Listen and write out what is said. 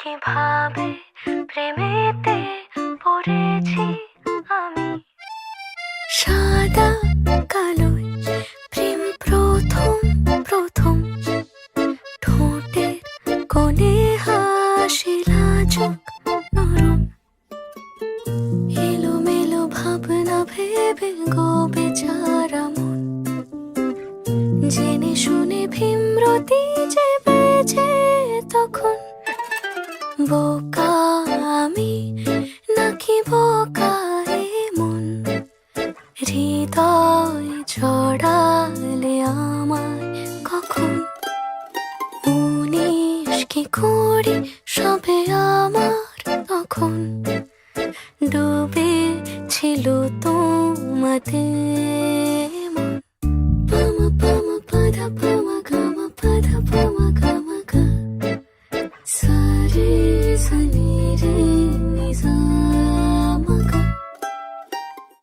কিভাবে প্রেমেতে পড়েছি আমি। সাদা কালোয় প্রেম প্রথম প্রথম, ঠোঁটের কোণে হাসি লাজুক নরম, এলোমেলো ভাবনা ভেবে গো বেচারা মন, জেনে শুনে ভীমরতি যে বেজে তখন। বোকা আমি নাকি বোকা এ মন, হৃদয় জড়ালে আমায় কখন। 19 কি 20 সবে আমার তখন, ডুবে ছিল তোমাদের